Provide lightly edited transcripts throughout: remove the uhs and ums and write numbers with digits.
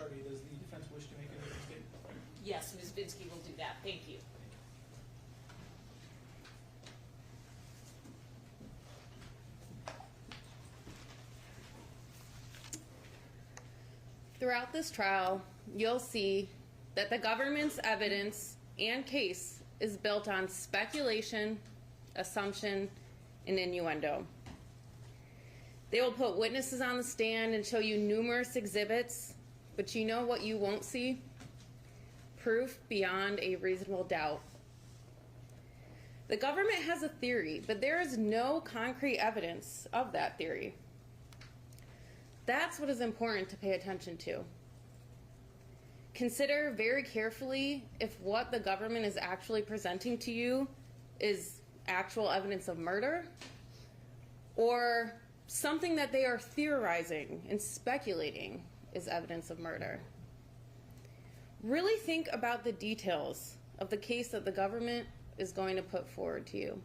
Shardy, does the defense wish to make any statement? Yes, Ms. Binsky will do that. Thank you. Throughout this trial, you'll see that the government's evidence and case is built on speculation, assumption, and innuendo. They will put witnesses on the stand and show you numerous exhibits, but you know what you won't see? Proof beyond a reasonable doubt. The government has a theory, but there is no concrete evidence of that theory. That's what is important to pay attention to. Consider very carefully if what the government is actually presenting to you is actual evidence of murder or something that they are theorizing and speculating is evidence of murder. Really think about the details of the case that the government is going to put forward to you.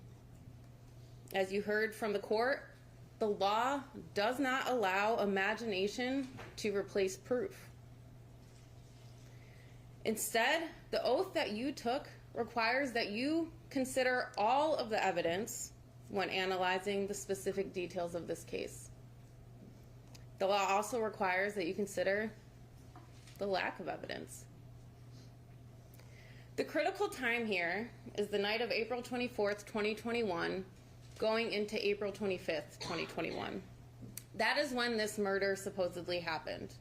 As you heard from the court, the law does not allow imagination to replace proof. Instead, the oath that you took requires that you consider all of the evidence when analyzing the specific details of this case. The law also requires that you consider the lack of evidence. The critical time here is the night of April 24th, 2021, going into April 25th, 2021. That is when this murder supposedly happened.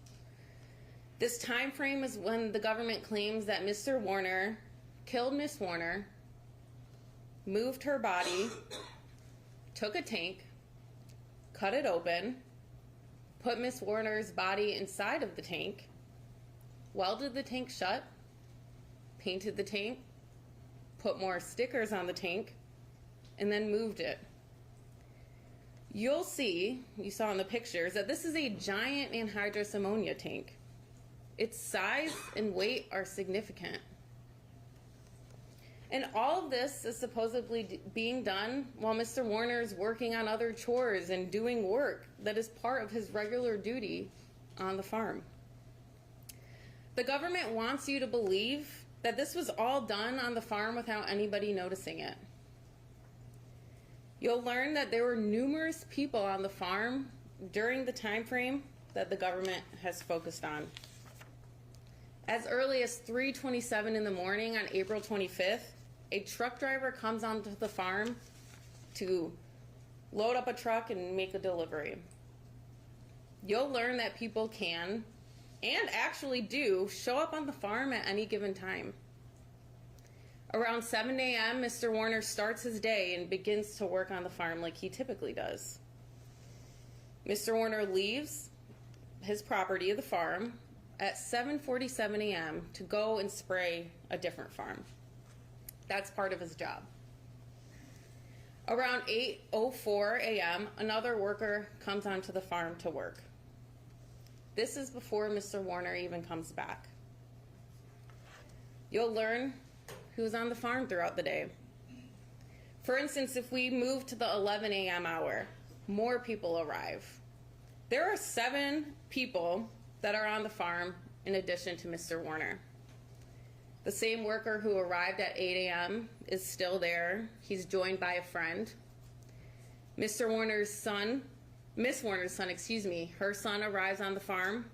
This time frame is when the government claims that Mr. Warner killed Miss Warner, moved her body, took a tank, cut it open, put Miss Warner's body inside of the tank, welded the tank shut, painted the tank, put more stickers on the tank, and then moved it. You'll see, you saw in the pictures, that this is a giant anhydrous ammonia tank. Its size and weight are significant. And all of this is supposedly being done while Mr. Warner is working on other chores and doing work that is part of his regular duty on the farm. The government wants you to believe that this was all done on the farm without anybody noticing it. You'll learn that there were numerous people on the farm during the time frame that the government has focused on. As early as 3:27 in the morning on April 25th, a truck driver comes onto the farm to load up a truck and make a delivery. You'll learn that people can, and actually do, show up on the farm at any given time. Around 7 a.m., Mr. Warner starts his day and begins to work on the farm like he typically does. Mr. Warner leaves his property, the farm, at 7:47 a.m. to go and spray a different farm. That's part of his job. Around 8:04 a.m., another worker comes onto the farm to work. This is before Mr. Warner even comes back. You'll learn who's on the farm throughout the day. For instance, if we move to the 11 a.m. hour, more people arrive. There are 7 people that are on the farm in addition to Mr. Warner. The same worker who arrived at 8 a.m. is still there. He's joined by a friend. Miss Warner's son, her son arrives on the farm.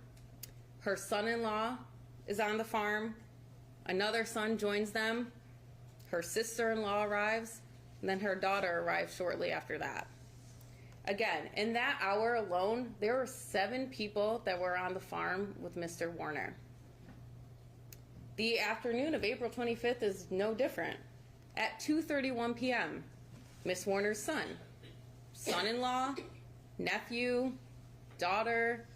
Her son-in-law is on the farm. Another son joins them. Her sister-in-law arrives, and then her daughter arrives shortly after that. Again, in that hour alone, there were 7 people that were on the farm with Mr. Warner. The afternoon of April 25th is no different. At 2:31 p.m., Miss Warner's son-in-law, nephew, daughter,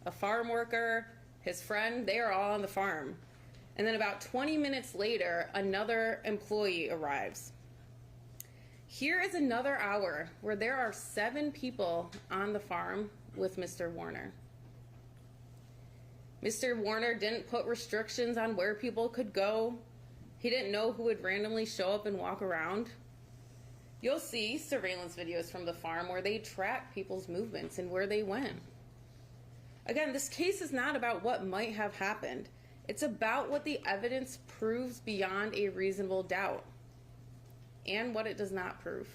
a farm worker, his friend, they are all on the farm. And then about 20 minutes later, another employee arrives. Here is another hour where there are 7 people on the farm with Mr. Warner. Mr. Warner didn't put restrictions on where people could go. He didn't know who would randomly show up and walk around. You'll see surveillance videos from the farm where they track people's movements and where they went. Again, this case is not about what might have happened. It's about what the evidence proves beyond a reasonable doubt and what it does not prove.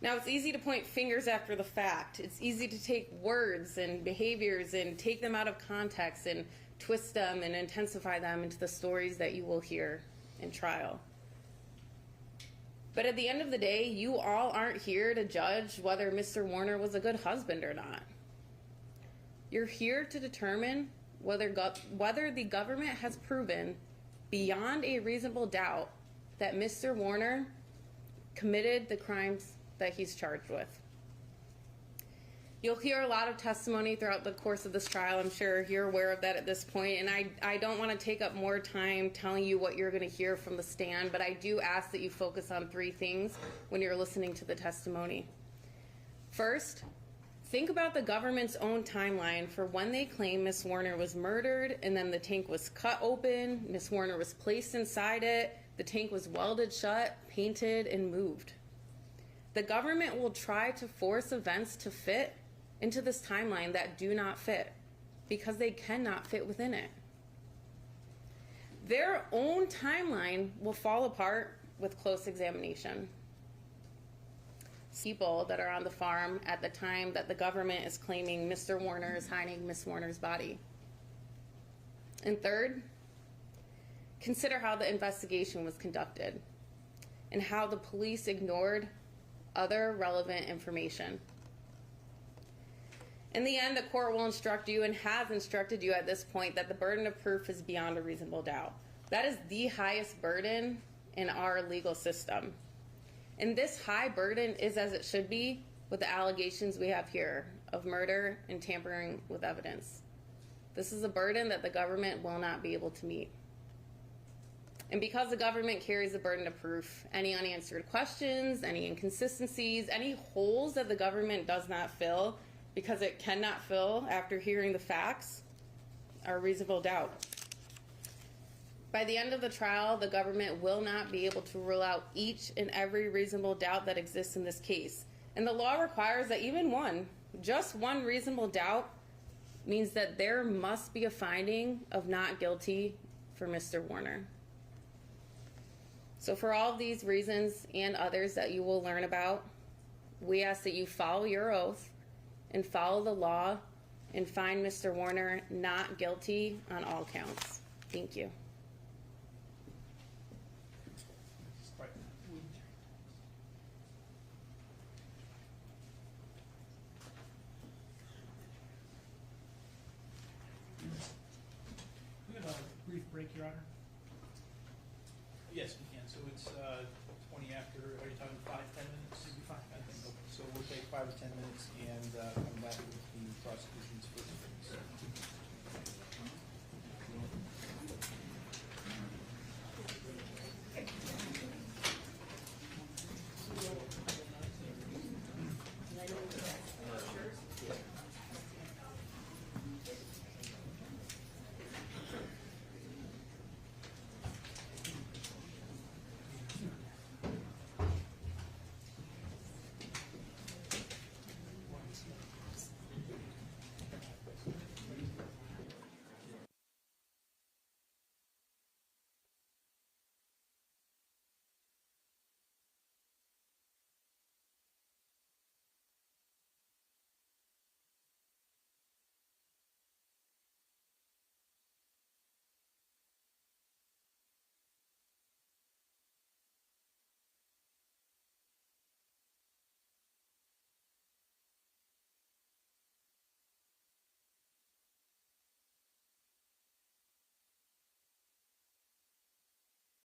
Now, it's easy to point fingers after the fact. It's easy to take words and behaviors and take them out of context and twist them and intensify them into the stories that you will hear in trial. But at the end of the day, you all aren't here to judge whether Mr. Warner was a good husband or not. You're here to determine whether the government has proven beyond a reasonable doubt that Mr. Warner committed the crimes that he's charged with. You'll hear a lot of testimony throughout the course of this trial. I'm sure you're aware of that at this point, and I don't want to take up more time telling you what you're going to hear from the stand, but I do ask that you focus on three things when you're listening to the testimony. First, think about the government's own timeline for when they claim Miss Warner was murdered, and then the tank was cut open, Miss Warner was placed inside it, the tank was welded shut, painted, and moved. The government will try to force events to fit into this timeline that do not fit because they cannot fit within it. Their own timeline will fall apart with close examination. People that are on the farm at the time that the government is claiming Mr. Warner is hiding Miss Warner's body. And third, consider how the investigation was conducted and how the police ignored other relevant information. In the end, the court will instruct you and has instructed you at this point that the burden of proof is beyond a reasonable doubt. That is the highest burden in our legal system. And this high burden is as it should be with the allegations we have here of murder and tampering with evidence. This is a burden that the government will not be able to meet. And because the government carries the burden of proof, any unanswered questions, any inconsistencies, any holes that the government does not fill because it cannot fill after hearing the facts are reasonable doubt. By the end of the trial, the government will not be able to rule out each and every reasonable doubt that exists in this case. And the law requires that even one, just one reasonable doubt, means that there must be a finding of not guilty for Mr. Warner. So for all of these reasons and others that you will learn about, we ask that you follow your oath and follow the law and find Mr. Warner not guilty on all counts. Thank you. Right. We have a brief break, Your Honor. Yes, we can. So it's 20 after, are you talking 5, 10 minutes? Maybe 5, I think. Okay. So we'll take 5 or 10 minutes and come back with the prosecution's